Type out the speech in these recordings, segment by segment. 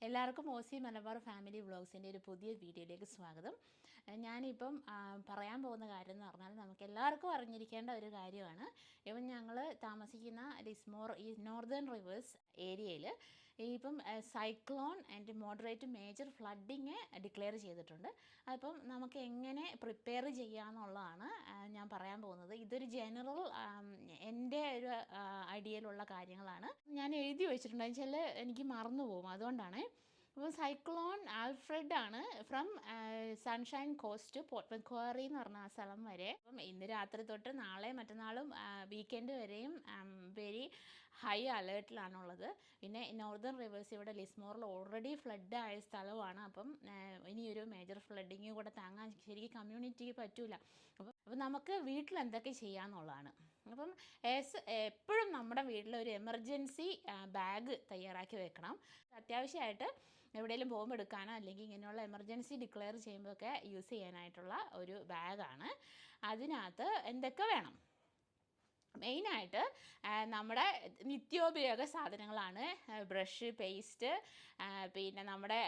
എല്ലാവർക്കും Aussie Malabar family വ്ളോഗ്സിൻ്റെ ഒരു പുതിയ വീഡിയോയിലേക്ക് സ്വാഗതം. ഞാനിപ്പം പറയാൻ പോകുന്ന കാര്യം എന്ന് പറഞ്ഞാൽ നമുക്ക് എല്ലാവർക്കും അറിഞ്ഞിരിക്കേണ്ട ഒരു കാര്യമാണ്. ഇപ്പം ഞങ്ങൾ താമസിക്കുന്ന ലിസ്മോർ ഈ നോർത്തേൺ റിവേഴ്സ് ഏരിയയിൽ ഇപ്പം cyclone and moderate major flooding declare ചെയ്തിട്ടുണ്ട്. അപ്പം നമുക്ക് എങ്ങനെ പ്രിപ്പയർ ചെയ്യാമെന്നുള്ളതാണ് ഞാൻ പറയാൻ പോകുന്നത്. ഇതൊരു ജനറൽ എൻ്റെ ഒരു ഐഡിയയിലുള്ള കാര്യങ്ങളാണ്. ഞാൻ എഴുതി വെച്ചിട്ടുണ്ട്, വെച്ചാൽ എനിക്ക് മറന്നു പോകും, അതുകൊണ്ടാണ്. അപ്പോൾ സൈക്ലോൺ ആൽഫ്രഡ് ആണ് from sunshine cost port McQuarrie എന്ന് പറഞ്ഞ ആ സ്ഥലം വരെ. അപ്പം ഇന്ന് രാത്രി തൊട്ട് നാളെ മറ്റന്നാളും വീക്കെൻഡ് വരെയും വെരി ഹൈ അലേർട്ടിലാണുള്ളത്. പിന്നെ നോർത്തേൺ റിവേഴ്സ് ഇവിടെ ലിസ്മോറിൽ ഓൾറെഡി ഫ്ലഡ് ആയ സ്ഥലമാണ്. അപ്പം ഇനിയൊരു മേജർ ഫ്ലഡിങ് കൂടെ താങ്ങാൻ ശരിക്കും കമ്മ്യൂണിറ്റിക്ക് പറ്റൂല. അപ്പം നമുക്ക് വീട്ടിൽ എന്തൊക്കെ ചെയ്യാമെന്നുള്ളതാണ്. അപ്പം എപ്പോഴും നമ്മുടെ വീട്ടിലൊരു എമർജൻസി ബാഗ് തയ്യാറാക്കി വെക്കണം. അത്യാവശ്യമായിട്ട് എവിടെയെങ്കിലും പോകുമ്പോൾ എടുക്കാനോ അല്ലെങ്കിൽ ഇങ്ങനെയുള്ള എമർജൻസി ഡിക്ലെയർ ചെയ്യുമ്പോഴൊക്കെ യൂസ് ചെയ്യാനായിട്ടുള്ള ഒരു ബാഗാണ്. അതിനകത്ത് എന്തൊക്കെ വേണം? മെയിനായിട്ട് നമ്മുടെ നിത്യോപയോഗ സാധനങ്ങളാണ്. ബ്രഷ്, പേസ്റ്റ്, പിന്നെ നമ്മുടെ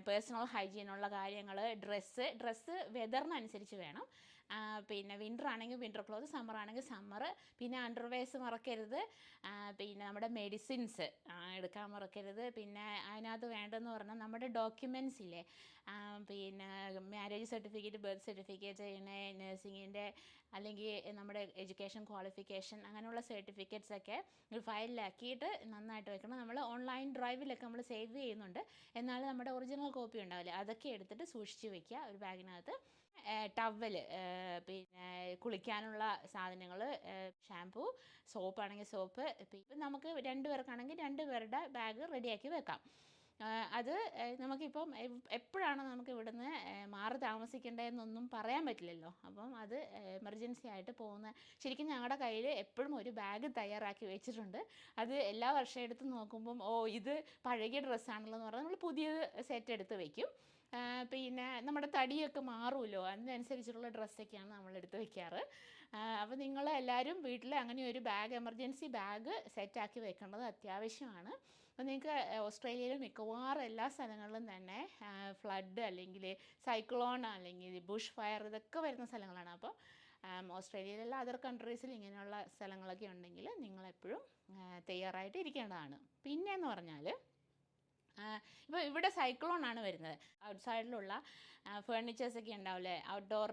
പേഴ്സണൽ ഹൈജീനുള്ള കാര്യങ്ങൾ, ഡ്രസ്സ് വെതറിനനുസരിച്ച് വേണം. പിന്നെ വിൻ്റർ ആണെങ്കിൽ വിൻ്റർ ക്ലോത്ത്, സമ്മർ ആണെങ്കിൽ സമ്മർ. പിന്നെ അണ്ടർവേഴ്സ് മറക്കരുത്. പിന്നെ നമ്മുടെ മെഡിസിൻസ് എടുക്കാൻ മറക്കരുത്. പിന്നെ അതിനകത്ത് വേണ്ടതെന്ന് പറഞ്ഞാൽ നമ്മുടെ ഡോക്യുമെൻറ്റ്സ് ഇല്ലേ, പിന്നെ മാരേജ് സർട്ടിഫിക്കറ്റ്, ബർത്ത് സർട്ടിഫിക്കറ്റ്, പിന്നെ നഴ്സിങ്ങിൻ്റെ അല്ലെങ്കിൽ നമ്മുടെ എഡ്യൂക്കേഷൻ ക്വാളിഫിക്കേഷൻ, അങ്ങനെയുള്ള സർട്ടിഫിക്കറ്റ്സൊക്കെ ഒരു ഫയലിലാക്കിയിട്ട് നന്നായിട്ട് വെക്കണം. നമ്മൾ ഓൺലൈൻ ഡ്രൈവിലൊക്കെ നമ്മൾ സേവ് ചെയ്യുന്നുണ്ട്, എന്നാലും നമ്മുടെ ഒറിജിനൽ കോപ്പി ഉണ്ടാവില്ലേ, അതൊക്കെ എടുത്തിട്ട് സൂക്ഷിച്ച് വയ്ക്കുക ഒരു ബാഗിനകത്ത്. ടവല്, പിന്നെ കുളിക്കാനുള്ള സാധനങ്ങൾ, ഷാംപൂ, സോപ്പാണെങ്കിൽ സോപ്പ്. ഇപ്പം നമുക്ക് 2 പേർക്കാണെങ്കിൽ 2 പേരുടെ ബാഗ് റെഡിയാക്കി വെക്കാം. അത് നമുക്കിപ്പം എപ്പോഴാണ് നമുക്ക് ഇവിടുന്ന് മാറി താമസിക്കേണ്ടതെന്നൊന്നും പറയാൻ പറ്റില്ലല്ലോ. അപ്പം അത് എമർജൻസി ആയിട്ട് പോകുന്ന, ശരിക്കും ഞങ്ങളുടെ കയ്യിൽ എപ്പോഴും ഒരു ബാഗ് തയ്യാറാക്കി വെച്ചിട്ടുണ്ട്. അത് എല്ലാ വർഷം എടുത്ത് നോക്കുമ്പം ഇത് പഴകിയ ഡ്രസ്സാണല്ലോ എന്ന് പറഞ്ഞാൽ നമ്മൾ പുതിയത് സെറ്റ് എടുത്ത് വയ്ക്കും. പിന്നെ നമ്മുടെ തടിയൊക്കെ മാറുമല്ലോ, അതിനനുസരിച്ചുള്ള ഡ്രസ്സൊക്കെയാണ് നമ്മളെടുത്ത് വയ്ക്കാറ്. അപ്പോൾ നിങ്ങൾ എല്ലാവരും വീട്ടിൽ അങ്ങനെ ഒരു ബാഗ്, എമർജൻസി ബാഗ് സെറ്റാക്കി വെക്കേണ്ടത് അത്യാവശ്യമാണ്. അപ്പോൾ നിങ്ങൾക്ക് ഓസ്ട്രേലിയയിൽ മിക്കവാറും എല്ലാ സ്ഥലങ്ങളിലും തന്നെ ഫ്ലഡ് അല്ലെങ്കിൽ സൈക്ലോൺ അല്ലെങ്കിൽ ബുഷ് ഫയർ ഇതൊക്കെ വരുന്ന സ്ഥലങ്ങളാണ്. അപ്പോൾ ഓസ്ട്രേലിയയിലുള്ള അതർ കൺട്രീസിൽ ഇങ്ങനെയുള്ള സ്ഥലങ്ങളൊക്കെ ഉണ്ടെങ്കിൽ നിങ്ങളെപ്പോഴും തയ്യാറായിട്ട് ഇരിക്കേണ്ടതാണ്. പിന്നെയെന്ന് പറഞ്ഞാൽ ഇപ്പോൾ ഇവിടെ സൈക്ലോൺ ആണ് വരുന്നത്. ഔട്ട്സൈഡിലുള്ള ഫേർണിച്ചേഴ്സൊക്കെ ഉണ്ടാവില്ലേ, ഔട്ട്ഡോർ,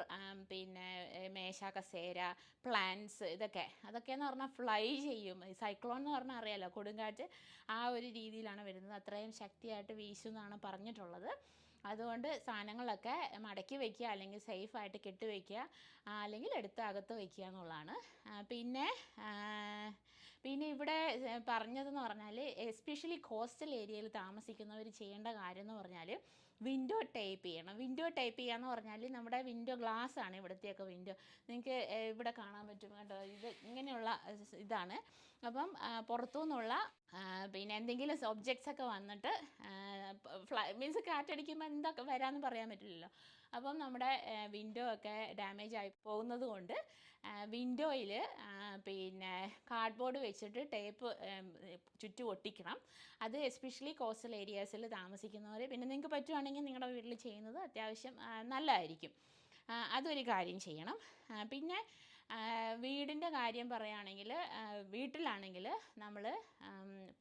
പിന്നെ മേശ, കസേര, പ്ലാന്റ്സ്, അതൊക്കെയെന്ന് പറഞ്ഞാൽ ഫ്ലൈ ചെയ്യും. സൈക്ലോൺ എന്ന് പറഞ്ഞാൽ അറിയാലോ, കൊടുങ്കാറ്റ് ആ ഒരു രീതിയിലാണ് വരുന്നത്. അത്രയും ശക്തിയായിട്ട് വീശുമെന്നാണ് പറഞ്ഞിട്ടുള്ളത്. അതുകൊണ്ട് സാധനങ്ങളൊക്കെ മടക്കി വയ്ക്കുക, അല്ലെങ്കിൽ സേഫായിട്ട് കെട്ടി വയ്ക്കുക, അല്ലെങ്കിൽ എടുത്ത് അകത്ത് വയ്ക്കുക എന്നുള്ളതാണ്. പിന്നെ ഇവിടെ പറഞ്ഞതെന്ന് പറഞ്ഞാൽ എസ്പെഷ്യലി കോസ്റ്റൽ ഏരിയയിൽ താമസിക്കുന്നവർ ചെയ്യേണ്ട കാര്യം എന്ന് പറഞ്ഞാൽ വിൻഡോ ടേപ്പ് ചെയ്യണം. വിൻഡോ ടേപ്പ് ചെയ്യാന്ന് പറഞ്ഞാൽ നമ്മുടെ വിൻഡോ ഗ്ലാസ് ആണ്, ഇവിടുത്തെയൊക്കെ വിൻഡോ നിങ്ങൾക്ക് ഇവിടെ കാണാൻ പറ്റും കേട്ടോ. ഇത് ഇങ്ങനെയുള്ള ഇതാണ്. അപ്പം പുറത്തുനിന്നുള്ള പിന്നെ എന്തെങ്കിലും ഒബ്ജക്ട്സ് ഒക്കെ വന്നിട്ട് മീൻസ് കാറ്റടിക്കുമ്പോൾ എന്തൊക്കെ വരാമെന്ന് പറയാൻ പറ്റില്ലല്ലോ. അപ്പം നമ്മുടെ വിൻഡോ ഒക്കെ ഡാമേജ് ആയി പോകുന്നത് കൊണ്ട് വിൻഡോയിൽ പിന്നെ കാർഡ്ബോർഡ് വെച്ചിട്ട് ടേപ്പ് ചുറ്റും ഒട്ടിക്കണം. അത് എസ്പെഷ്യലി കോസ്റ്റൽ ഏരിയാസിൽ താമസിക്കുന്നവർ, പിന്നെ നിങ്ങൾക്ക് പറ്റുവാണെങ്കിൽ നിങ്ങളുടെ വീട്ടിൽ ചെയ്യുന്നത് അത്യാവശ്യം നല്ലതായിരിക്കും. അതൊരു കാര്യം ചെയ്യണം. പിന്നെ വീടിൻ്റെ കാര്യം പറയുകയാണെങ്കിൽ, വീട്ടിലാണെങ്കിൽ നമ്മൾ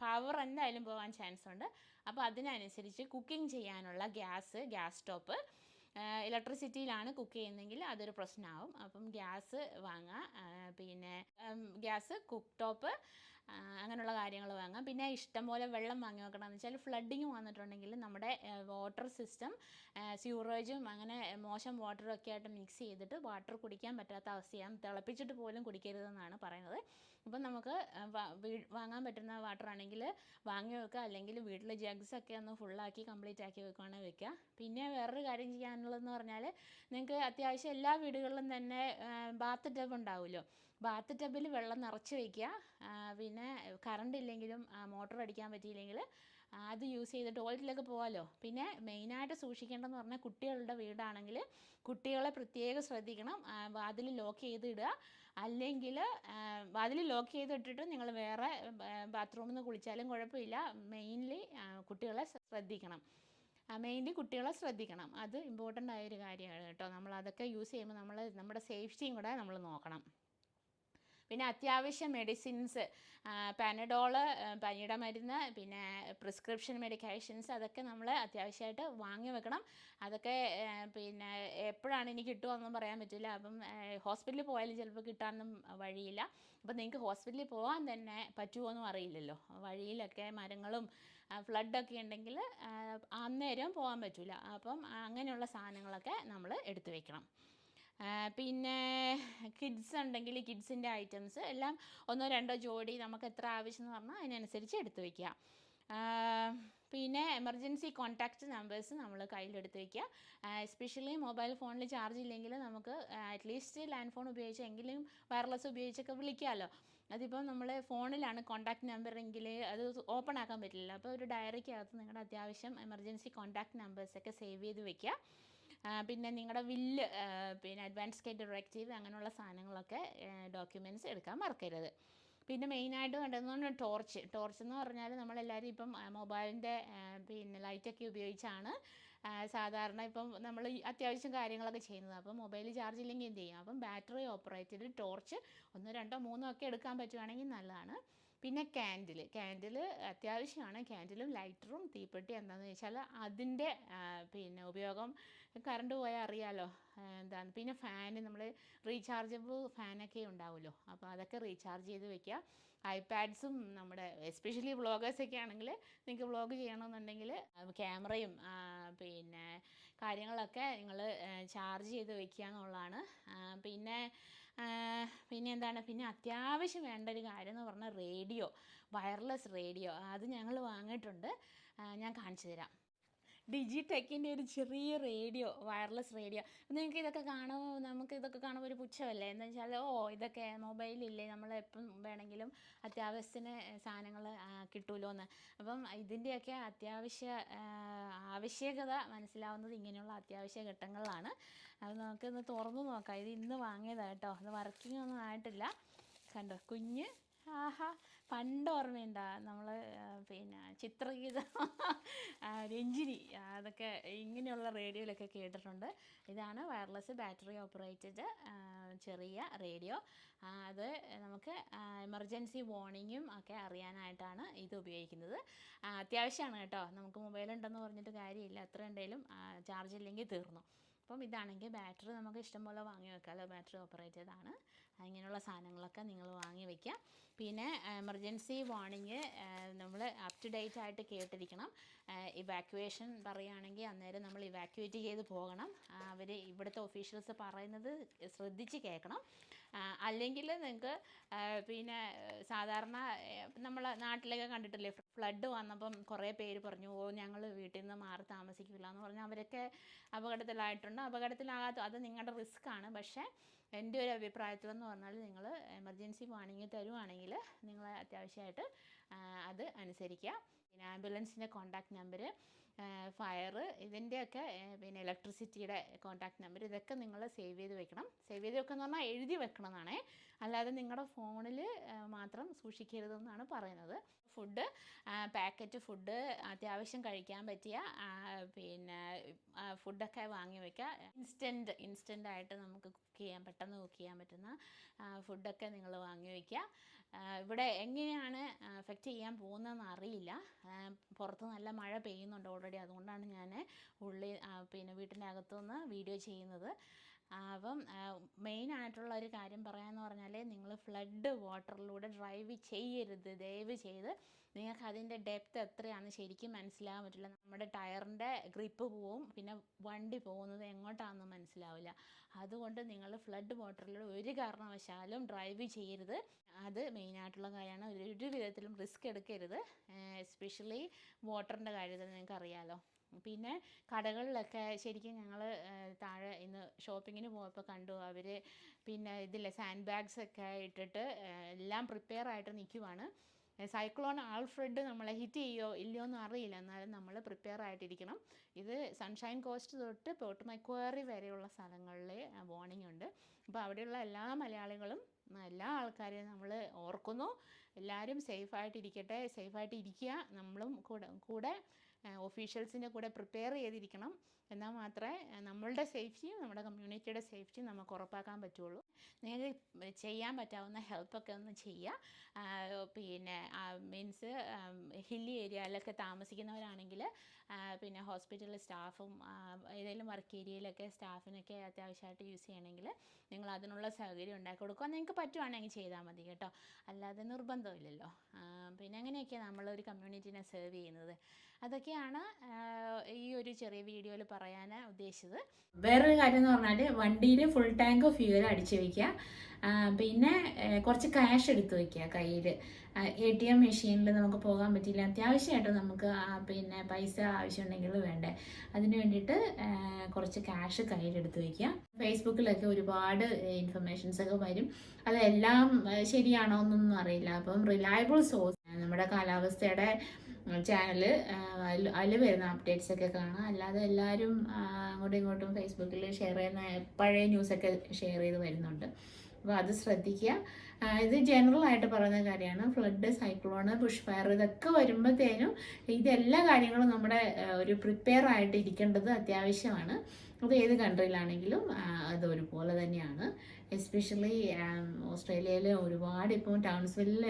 പവർ എന്തായാലും പോകാൻ ചാൻസ് ഉണ്ട്. അപ്പോൾ അതിനനുസരിച്ച് കുക്കിംഗ് ചെയ്യാനുള്ള ഗ്യാസ് സ്റ്റോപ്പ്, ഇലക്ട്രിസിറ്റിയിലാണ് കുക്ക് ചെയ്യുന്നതെങ്കിൽ അതൊരു പ്രശ്നമാവും. അപ്പം ഗ്യാസ് വാങ്ങുക. പിന്നെ ഗ്യാസ്, കുക്ക് ടോപ്പ്, അങ്ങനെയുള്ള കാര്യങ്ങൾ വാങ്ങാം. പിന്നെ ഇഷ്ടംപോലെ വെള്ളം വാങ്ങി വെക്കണം. എന്ന് വെച്ചാൽ ഫ്ലഡിങ് വന്നിട്ടുണ്ടെങ്കിൽ നമ്മുടെ വാട്ടർ സിസ്റ്റം സ്യൂറേജും അങ്ങനെ മോശം വാട്ടറും ഒക്കെ ആയിട്ട് മിക്സ് ചെയ്തിട്ട് വാട്ടർ കുടിക്കാൻ പറ്റാത്ത അവസ്ഥയാണ്. തിളപ്പിച്ചിട്ട് പോലും കുടിക്കരുതെന്നാണ് പറയുന്നത്. അപ്പം നമുക്ക് വാങ്ങാൻ പറ്റുന്ന വാട്ടർ ആണെങ്കിൽ വാങ്ങി വെക്കുക, അല്ലെങ്കിൽ വീട്ടിൽ ജഗ്സൊക്കെ ഒന്ന് ഫുള്ളാക്കി കംപ്ലീറ്റ് ആക്കി വെക്കുകയാണെങ്കിൽ വെക്കുക. പിന്നെ വേറൊരു കാര്യം ചെയ്യാനുള്ളതെന്ന് പറഞ്ഞാൽ, നിങ്ങൾക്ക് അത്യാവശ്യം എല്ലാ വീടുകളിലും തന്നെ ബാത്ത് ടബ് ഉണ്ടാവുമല്ലോ. ബാത്ത് ടബിൽ വെള്ളം നിറച്ച് വയ്ക്കുക. പിന്നെ കറണ്ട് ഇല്ലെങ്കിലും മോട്ടർ അടിക്കാൻ പറ്റിയില്ലെങ്കിൽ അത് യൂസ് ചെയ്ത് ടോയ്ലറ്റിലൊക്കെ പോകാമല്ലോ. പിന്നെ മെയിനായിട്ട് സൂക്ഷിക്കേണ്ടതെന്ന് പറഞ്ഞാൽ, കുട്ടികളുടെ വീടാണെങ്കിൽ കുട്ടികളെ പ്രത്യേകം ശ്രദ്ധിക്കണം. വാതിൽ ലോക്ക് ചെയ്ത് ഇടുക. അല്ലെങ്കിൽ വാതിൽ ലോക്ക് ചെയ്തിട്ടിട്ട് നിങ്ങൾ വേറെ ബാത്റൂമിൽ നിന്ന് കുളിച്ചാലും കുഴപ്പമില്ല. മെയിൻലി കുട്ടികളെ ശ്രദ്ധിക്കണം. കുട്ടികളെ ശ്രദ്ധിക്കണം. അത് ഇമ്പോർട്ടൻ്റ് ആയൊരു കാര്യമാണ് കേട്ടോ. നമ്മൾ അതൊക്കെ യൂസ് ചെയ്യുമ്പോൾ നമ്മുടെ സേഫ്റ്റിയും കൂടെ നമ്മൾ നോക്കണം. പിന്നെ അത്യാവശ്യം മെഡിസിൻസ്, പാനഡോള്, പനിയുടെ മരുന്ന്, പിന്നെ പ്രിസ്ക്രിപ്ഷൻ മെഡിക്കേഷൻസ്, അതൊക്കെ നമ്മൾ അത്യാവശ്യമായിട്ട് വാങ്ങി വെക്കണം. അതൊക്കെ പിന്നെ എപ്പോഴാണ് ഇനി കിട്ടുമോയെന്നും പറയാൻ പറ്റില്ല. അപ്പം ഹോസ്പിറ്റലിൽ പോയാലും ചിലപ്പോൾ കിട്ടാനൊന്നും വഴിയില്ല. അപ്പം നിങ്ങൾക്ക് ഹോസ്പിറ്റലിൽ പോകാൻ തന്നെ പറ്റുമോയെന്നും അറിയില്ലല്ലോ. വഴിയിലൊക്കെ മരങ്ങളും ഫ്ലഡൊക്കെ ഉണ്ടെങ്കിൽ അന്നേരം പോകാൻ പറ്റില്ല. അപ്പം അങ്ങനെയുള്ള സാധനങ്ങളൊക്കെ നമ്മൾ എടുത്തു വെക്കണം. പിന്നെ കിഡ്സ് ഉണ്ടെങ്കിൽ കിഡ്സിൻ്റെ ഐറ്റംസ് എല്ലാം 1-2 ജോഡി നമുക്ക് എത്ര ആവശ്യം എന്ന് പറഞ്ഞാൽ അതിനനുസരിച്ച് എടുത്ത് വയ്ക്കുക. പിന്നെ എമർജൻസി കോൺടാക്റ്റ് നമ്പേഴ്സ് നമ്മൾ കയ്യിലെടുത്ത് വയ്ക്കുക. എസ്പെഷ്യലി മൊബൈൽ ഫോണിൽ ചാർജ് ഇല്ലെങ്കിൽ നമുക്ക് അറ്റ്ലീസ്റ്റ് ലാൻഡ് ഫോൺ ഉപയോഗിച്ചെങ്കിലും വയർലെസ് ഉപയോഗിച്ചൊക്കെ വിളിക്കാമല്ലോ. അതിപ്പോൾ നമ്മൾ ഫോണിലാണ് കോൺടാക്റ്റ് നമ്പർ എങ്കിൽ അത് ഓപ്പൺ ആക്കാൻ പറ്റില്ല. അപ്പോൾ ഒരു ഡയറിക്കകത്ത് നിങ്ങളുടെ അത്യാവശ്യം എമർജൻസി കോൺടാക്റ്റ് നമ്പേഴ്സൊക്കെ സേവ് ചെയ്ത് വയ്ക്കുക. പിന്നെ നിങ്ങളുടെ വില്ല്, പിന്നെ അഡ്വാൻസ് കെ ഡയറക്റ്റീവ്, അങ്ങനെയുള്ള സാധനങ്ങളൊക്കെ ഡോക്യുമെൻറ്റ്സ് എടുക്കാൻ മറക്കരുത്. പിന്നെ മെയിനായിട്ട് കണ്ടെന്ന് ടോർച്ച് എന്ന് പറഞ്ഞാൽ നമ്മളെല്ലാവരും ഇപ്പം മൊബൈലിൻ്റെ പിന്നെ ലൈറ്റൊക്കെ ഉപയോഗിച്ചാണ് സാധാരണ ഇപ്പം നമ്മൾ അത്യാവശ്യം കാര്യങ്ങളൊക്കെ ചെയ്യുന്നത്. അപ്പം മൊബൈൽ ചാർജ് ഇല്ലെങ്കിൽ എന്ത് ചെയ്യും? അപ്പം ബാറ്ററി ഓപ്പറേറ്റഡ് ടോർച്ച് 1, 2, 3 ഒക്കെ എടുക്കാൻ പറ്റുവാണെങ്കിൽ നല്ലതാണ്. പിന്നെ ക്യാൻഡിൽ അത്യാവശ്യമാണ്. ക്യാൻഡിലും ലൈറ്ററും തീപ്പെട്ടി എന്താണെന്ന് വെച്ചാൽ അതിൻ്റെ പിന്നെ ഉപയോഗം കറണ്ട് പോയാൽ അറിയാമല്ലോ എന്താണ്. പിന്നെ ഫാന്, നമ്മൾ റീചാർജബിൾ ഫാനൊക്കെ ഉണ്ടാവുമല്ലോ, അപ്പോൾ അതൊക്കെ റീചാർജ് ചെയ്ത് വെക്കുക. ഐപാഡ്സും നമ്മുടെ എസ്പെഷ്യലി വ്ളോഗേഴ്സൊക്കെ ആണെങ്കിൽ നിങ്ങൾക്ക് വ്ളോഗ് ചെയ്യണമെന്നുണ്ടെങ്കിൽ ക്യാമറയും പിന്നെ കാര്യങ്ങളൊക്കെ നിങ്ങൾ ചാർജ് ചെയ്ത് വെക്കുക എന്നുള്ളതാണ്. പിന്നെ എന്താണ്, പിന്നെ അത്യാവശ്യം വേണ്ട ഒരു കാര്യം എന്ന് പറഞ്ഞാൽ റേഡിയോ, വയർലെസ് റേഡിയോ. അത് ഞങ്ങൾ വാങ്ങിയിട്ടുണ്ട്, ഞാൻ കാണിച്ചു തരാം. ഡിജിടെക്കിൻ്റെ ഒരു ചെറിയ റേഡിയോ, വയർലെസ് റേഡിയോ. നിങ്ങൾക്ക് ഇതൊക്കെ കാണുമ്പോൾ ഒരു പുച്ഛമല്ലേ? എന്താ വെച്ചാൽ ഇതൊക്കെ മൊബൈലില്ലേ, നമ്മൾ എപ്പം വേണമെങ്കിലും അത്യാവശ്യത്തിന് സാധനങ്ങൾ കിട്ടുമല്ലോ എന്ന്. അപ്പം ഇതിൻ്റെയൊക്കെ ആവശ്യകത മനസ്സിലാവുന്നത് ഇങ്ങനെയുള്ള അത്യാവശ്യ ഘട്ടങ്ങളിലാണ്. അത് നമുക്കിന്ന് തുറന്നു നോക്കാം. ഇത് ഇന്ന് വാങ്ങിയതാണ് കേട്ടോ. അത് വർക്കിംഗ് ഒന്നും ആയിട്ടില്ല. കണ്ടോ കുഞ്ഞ്, ആഹാ, പണ്ട് ഓർമ്മയുണ്ടാ നമ്മൾ പിന്നെ ചിത്രഗീതം, രഞ്ജിനി, അതൊക്കെ ഇങ്ങനെയുള്ള റേഡിയോയിലൊക്കെ കേട്ടിട്ടുണ്ട്. ഇതാണ് വയർലെസ് ബാറ്ററി ഓപ്പറേറ്റഡ് ചെറിയ റേഡിയോ. അത് നമുക്ക് എമർജൻസി വാർണിങ്ങും ഒക്കെ അറിയാനായിട്ടാണ് ഇത് ഉപയോഗിക്കുന്നത്. അത്യാവശ്യമാണ് കേട്ടോ. നമുക്ക് മൊബൈലുണ്ടെന്ന് പറഞ്ഞിട്ട് കാര്യമില്ല, എത്ര ഉണ്ടെങ്കിലും ചാർജ് ഇല്ലെങ്കിൽ തീർന്നു. അപ്പം ഇതാണെങ്കിൽ ബാറ്ററി നമുക്ക് ഇഷ്ടംപോലെ വാങ്ങി വെക്കാമല്ലോ, ബാറ്ററി ഓപ്പറേറ്റഡ് ആണ്. ഇങ്ങനെയുള്ള സാധനങ്ങളൊക്കെ നിങ്ങൾ വാങ്ങി വയ്ക്കുക. പിന്നെ എമർജൻസി വാർണിംഗ് നമ്മൾ അപ് ടു ഡേറ്റ് ആയിട്ട് കേട്ടിരിക്കണം. ഇവാക്യുവേഷൻ പറയുകയാണെങ്കിൽ അന്നേരം നമ്മൾ ഇവാക്യുവേറ്റ് ചെയ്ത് പോകണം. അവർ ഇവിടുത്തെ ഒഫീഷ്യൽസ് പറയുന്നത് ശ്രദ്ധിച്ച് കേൾക്കണം. അല്ലെങ്കിൽ നിങ്ങൾക്ക് പിന്നെ സാധാരണ നമ്മൾ നാട്ടിലൊക്കെ കണ്ടിട്ടില്ലേ, ഫ്ലഡ് വന്നപ്പം കുറേ പേര് പറഞ്ഞു ഞങ്ങൾ വീട്ടിൽ നിന്ന് മാറി താമസിക്കില്ല എന്ന് പറഞ്ഞാൽ അവരൊക്കെ അപകടത്തിലായിട്ടുണ്ട്. അത് നിങ്ങളുടെ റിസ്ക്കാണ്. പക്ഷേ എൻ്റെ ഒരു അഭിപ്രായത്തിലെന്ന് പറഞ്ഞാൽ നിങ്ങൾ എമർജൻസി വാർണിംഗ് തരുവാണെങ്കിൽ നിങ്ങൾ അത്യാവശ്യമായിട്ട് അത് അനുസരിക്കുക. പിന്നെ ആംബുലൻസിൻ്റെ കോൺടാക്റ്റ് നമ്പർ, ഫയർ, ഇതിൻ്റെയൊക്കെ പിന്നെ ഇലക്ട്രിസിറ്റിയുടെ കോൺടാക്റ്റ് നമ്പർ, ഇതൊക്കെ നിങ്ങൾ സേവ് ചെയ്ത് വെക്കണം. സേവ് ചെയ്ത് വെക്കുക എന്ന് പറഞ്ഞാൽ എഴുതി വെക്കണം എന്നാണേ, അല്ലാതെ നിങ്ങളുടെ ഫോണിൽ മാത്രം സൂക്ഷിക്കരുതെന്നാണ് പറയുന്നത്. ഫുഡ്, പാക്കറ്റ് ഫുഡ്, അത്യാവശ്യം കഴിക്കാൻ പറ്റിയ പിന്നെ ഫുഡൊക്കെ വാങ്ങി വയ്ക്കുക. ഇൻസ്റ്റൻ്റായിട്ട് നമുക്ക് പെട്ടെന്ന് കുക്ക് ചെയ്യാൻ പറ്റുന്ന ഫുഡൊക്കെ നിങ്ങൾ വാങ്ങി വയ്ക്കുക. ഇവിടെ എങ്ങനെയാണ് എഫക്റ്റ് ചെയ്യാൻ പോകുന്നതെന്ന് അറിയില്ല. പുറത്ത് നല്ല മഴ പെയ്യുന്നുണ്ട് ഓൾറെഡി, അതുകൊണ്ടാണ് ഞാൻ പിന്നെ വീട്ടിൻ്റെ അകത്തുനിന്ന് വീഡിയോ ചെയ്യുന്നത്. അപ്പം മെയിനായിട്ടുള്ള ഒരു കാര്യം പറയാമെന്ന് പറഞ്ഞാൽ നിങ്ങൾ ഫ്ലഡ് വാട്ടറിലൂടെ ഡ്രൈവ് ചെയ്യരുത്. ദയവ് ചെയ്ത് നിങ്ങൾക്ക് അതിൻ്റെ ഡെപ്ത് എത്രയാണെന്ന് ശരിക്കും മനസ്സിലാകാൻ പറ്റില്ല. നമ്മുടെ ടയറിൻ്റെ ഗ്രിപ്പ് പോവും, പിന്നെ വണ്ടി പോകുന്നത് എങ്ങോട്ടാണെന്ന് മനസ്സിലാവില്ല. അതുകൊണ്ട് നിങ്ങൾ ഫ്ലഡ് വാട്ടറിലൂടെ ഒരു കാരണവശാലും ഡ്രൈവ് ചെയ്യരുത്. അത് മെയിനായിട്ടുള്ള കാര്യമാണ്. ഒരു വിധത്തിലും റിസ്ക് എടുക്കരുത്, എസ്പെഷ്യലി വാട്ടറിൻ്റെ കാര്യത്തിൽ നിങ്ങൾക്കറിയാമല്ലോ. പിന്നെ കടകളിലൊക്കെ ശരിക്കും ഞങ്ങൾ താഴെ ഇന്ന് ഷോപ്പിങ്ങിന് പോയപ്പോൾ കണ്ടു, അവർ പിന്നെ ഇതില്ലേ സാൻഡ് ബാഗ്സൊക്കെ ഇട്ടിട്ട് എല്ലാം പ്രിപ്പയർ ആയിട്ട് നിൽക്കുവാണ്. സൈക്ലോൺ ആൽഫ്രഡ് നമ്മളെ ഹിറ്റ് ചെയ്യുമോ ഇല്ലയോ എന്ന് അറിയില്ല, എന്നാലും നമ്മൾ പ്രിപ്പയർ ആയിട്ടിരിക്കണം. ഇത് സൺഷൈൻ കോസ്റ്റ് തൊട്ട് പോർട്ട് മക്വാറി വരെയുള്ള സ്ഥലങ്ങളിൽ വാർണിംഗ് ഉണ്ട്. അപ്പോൾ അവിടെയുള്ള എല്ലാ മലയാളികളും എല്ലാ ആൾക്കാരെയും നമ്മൾ ഓർക്കുന്നു. എല്ലാവരും സേഫായിട്ടിരിക്കട്ടെ, സേഫായിട്ട് ഇരിക്കുക. നമ്മളും കൂടെ ഒഫീഷ്യൽസിൻ്റെ കൂടെ പ്രിപ്പയർ ചെയ്തിരിക്കണം. എന്നാൽ മാത്രമേ നമ്മളുടെ സേഫ്റ്റിയും നമ്മുടെ കമ്മ്യൂണിറ്റിയുടെ സേഫ്റ്റിയും നമുക്ക് ഉറപ്പാക്കാൻ പറ്റുള്ളൂ. നിങ്ങൾക്ക് ചെയ്യാൻ പറ്റാവുന്ന ഹെൽപ്പൊക്കെ ഒന്ന് ചെയ്യുക. പിന്നെ മീൻസ് ഹില്ലി ഏരിയയിലൊക്കെ താമസിക്കുന്നവരാണെങ്കിൽ പിന്നെ ഹോസ്പിറ്റലിലെ സ്റ്റാഫും ഏതെങ്കിലും വർക്ക് ഏരിയയിലൊക്കെ സ്റ്റാഫിനൊക്കെ അത്യാവശ്യമായിട്ട് യൂസ് ചെയ്യണമെങ്കിൽ നിങ്ങൾ അതിനുള്ള സൗകര്യം ഉണ്ടാക്കി കൊടുക്കുക. നിങ്ങൾക്ക് പറ്റുവാണെങ്കിൽ ചെയ്താൽ മതി കേട്ടോ, അല്ലാതെ നിർബന്ധമില്ലല്ലോ. പിന്നെ അങ്ങനെയൊക്കെയാണ് നമ്മളൊരു കമ്മ്യൂണിറ്റീനെ സെർവ് ചെയ്യുന്നത്. അതൊക്കെയാണ് ഈ ഒരു ചെറിയ വീഡിയോയിൽ പറയാൻ ഉദ്ദേശിച്ചത്. വേറൊരു കാര്യം എന്ന് പറഞ്ഞാൽ വണ്ടിയിൽ ഫുൾ ടാങ്ക് ഫ്യൂവൽ അടിച്ചു വയ്ക്കുക. പിന്നെ കുറച്ച് ക്യാഷ് എടുത്ത് വയ്ക്കുക കയ്യിൽ. ATM മെഷീനിൽ നമുക്ക് പോകാൻ പറ്റില്ല, അത്യാവശ്യമായിട്ട് നമുക്ക് പിന്നെ പൈസ ആവശ്യമുണ്ടെങ്കിൽ വേണ്ടേ, അതിന് വേണ്ടിയിട്ട് കുറച്ച് ക്യാഷ് കയ്യിലെടുത്ത് വയ്ക്കുക. ഫേസ്ബുക്കിലൊക്കെ ഒരുപാട് ഇൻഫർമേഷൻസ് ഒക്കെ വരും, അതെല്ലാം ശരിയാണോ എന്നൊന്നും അറിയില്ല. അപ്പം റിലയബിൾ സോഴ്സ് നമ്മുടെ കാലാവസ്ഥയുടെ ചാനൽ, അതിൽ വരുന്ന അപ്ഡേറ്റ്സ് ഒക്കെ കാണാം. അല്ലാതെ എല്ലാവരും അങ്ങോട്ടും ഇങ്ങോട്ടും ഫേസ്ബുക്കിൽ ഷെയർ ചെയ്യുന്ന പഴയ ന്യൂസൊക്കെ ഷെയർ ചെയ്ത് വരുന്നുണ്ട്. അപ്പോൾ അത് ശ്രദ്ധിക്കുക. ഇത് ജനറൽ ആയിട്ട് പറയുന്ന കാര്യമാണ്. ഫ്ലഡ്, സൈക്ലോണ്, ബുഷ് ഫയർ ഇതൊക്കെ വരുമ്പോഴത്തേനും ഇതെല്ലാ കാര്യങ്ങളും നമ്മുടെ ഒരു പ്രിപ്പയർ ആയിട്ട് ഇരിക്കേണ്ടത് അത്യാവശ്യമാണ്. അത് ഏത് കൺട്രിയിലാണെങ്കിലും അത് ഒരുപോലെ തന്നെയാണ്. എസ്പെഷ്യലി ഓസ്ട്രേലിയയിൽ ഒരുപാട് ഇപ്പം ടൗൺസ്വില്ലിൽ,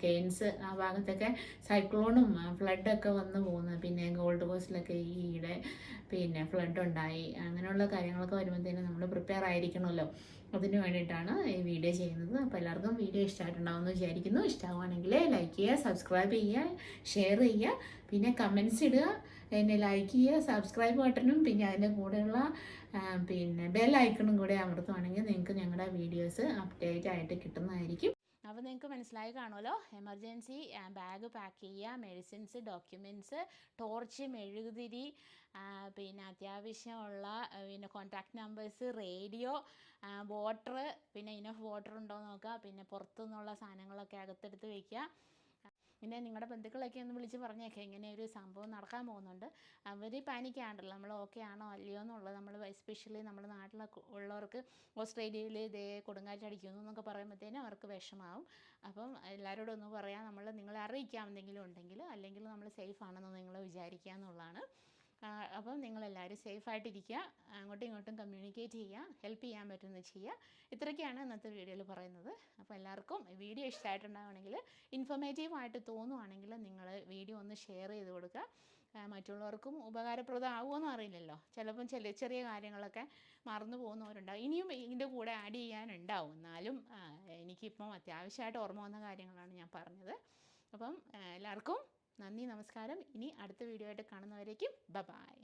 കെയ്ൻസ് ആ ഭാഗത്തൊക്കെ സൈക്ലോണും ഫ്ലഡൊക്കെ വന്നു പോകുന്നത്. പിന്നെ ഗോൾഡ് കോസ്റ്റിലൊക്കെ ഈയിടെ പിന്നെ ഫ്ലഡ് ഉണ്ടായി. അങ്ങനെയുള്ള കാര്യങ്ങളൊക്കെ വരുമ്പോഴത്തേനും നമ്മൾ പ്രിപ്പയർ ആയിരിക്കണമല്ലോ. അതിന് വേണ്ടിയിട്ടാണ് ഈ വീഡിയോ ചെയ്യുന്നത്. അപ്പോൾ എല്ലാവർക്കും വീഡിയോ ഇഷ്ടമായിട്ടുണ്ടാവുമെന്ന് വിചാരിക്കുന്നു. ഇഷ്ടമാവുകയാണെങ്കിൽ ലൈക്ക് ചെയ്യുക, സബ്സ്ക്രൈബ് ചെയ്യുക, ഷെയർ ചെയ്യുക, പിന്നെ കമൻറ്റ്സ് ഇടുക. എന്നെ ലൈക്ക് ചെയ്യുക, സബ്സ്ക്രൈബ് ബട്ടണും പിന്നെ അതിൻ്റെ കൂടെയുള്ള പിന്നെ ബെൽ ഐക്കണും കൂടെ അമർത്തുവാണെങ്കിൽ നിങ്ങൾക്ക് ഞങ്ങളുടെ വീഡിയോസ് അപ്ഡേറ്റ് ആയിട്ട് കിട്ടുന്നതായിരിക്കും. അപ്പോൾ നിങ്ങൾക്ക് മനസ്സിലായി കാണുമല്ലോ. എമർജൻസി ബാഗ് പാക്ക് ചെയ്യുക, മെഡിസിൻസ്, ഡോക്യുമെൻറ്റ്സ്, ടോർച്ച്, മെഴുകുതിരി, പിന്നെ അത്യാവശ്യമുള്ള പിന്നെ കോൺടാക്റ്റ് നമ്പേഴ്സ്, റേഡിയോ, വാട്ടർ, പിന്നെ ഇനഫ് വാട്ടർ ഉണ്ടോ എന്ന് നോക്കുക. പിന്നെ പുറത്തുനിന്നുള്ള സാധനങ്ങളൊക്കെ അകത്തെടുത്ത് വയ്ക്കുക. പിന്നെ നിങ്ങളുടെ ബന്ധുക്കളൊക്കെ ഒന്ന് വിളിച്ച് പറഞ്ഞേക്കെ ഇങ്ങനെ ഒരു സംഭവം നടക്കാൻ പോകുന്നുണ്ട്. അവർ പാനിക്കാണ്ടല്ലോ, നമ്മൾ ഓക്കെ ആണോ അല്ലയോ എന്നുള്ളത്. നമ്മൾ എസ്പെഷ്യലി നമ്മുടെ നാട്ടിലൊക്കെ ഉള്ളവർക്ക് ഓസ്ട്രേലിയയിൽ ഇതേ കൊടുങ്കാറ്റടിക്കുന്നു എന്നൊക്കെ പറയുമ്പോഴത്തേനും അവർക്ക് വിഷമാവും. അപ്പം എല്ലാവരോടും ഒന്ന് പറയാം, നിങ്ങളെ അറിയിക്കാം എന്തെങ്കിലും ഉണ്ടെങ്കിൽ, അല്ലെങ്കിൽ നമ്മൾ സേഫ് ആണെന്ന് നിങ്ങൾ വിചാരിക്കുക എന്നുള്ളതാണ്. അപ്പം നിങ്ങളെല്ലാവരും സേഫായിട്ടിരിക്കുക, അങ്ങോട്ടും ഇങ്ങോട്ടും കമ്മ്യൂണിക്കേറ്റ് ചെയ്യുക, ഹെൽപ്പ് ചെയ്യാൻ പറ്റുന്നത് ചെയ്യുക. ഇത്രയൊക്കെയാണ് ഇന്നത്തെ വീഡിയോയിൽ പറയുന്നത്. അപ്പോൾ എല്ലാവർക്കും വീഡിയോ ഇഷ്ടമായിട്ടുണ്ടാവുകയാണെങ്കിൽ, ഇൻഫോർമേറ്റീവായിട്ട് തോന്നുവാണെങ്കിൽ നിങ്ങൾ വീഡിയോ ഒന്ന് ഷെയർ ചെയ്ത് കൊടുക്കുക. മറ്റുള്ളവർക്കും ഉപകാരപ്രദമാകുമെന്ന് അറിയില്ലല്ലോ. ചിലപ്പം ചെറിയ കാര്യങ്ങളൊക്കെ മറന്നു പോകുന്നവരുണ്ടാവും. ഇനിയും ഇതിൻ്റെ കൂടെ ആഡ് ചെയ്യാനുണ്ടാവും. എന്നാലും എനിക്കിപ്പം അത്യാവശ്യമായിട്ട് ഓർമ്മ വന്ന കാര്യങ്ങളാണ് ഞാൻ പറഞ്ഞത്. അപ്പം എല്ലാവർക്കും നന്ദി, നമസ്കാരം. ഇനി അടുത്ത വീഡിയോ ആയിട്ട് കാണുന്നവരേക്കും ബൈ.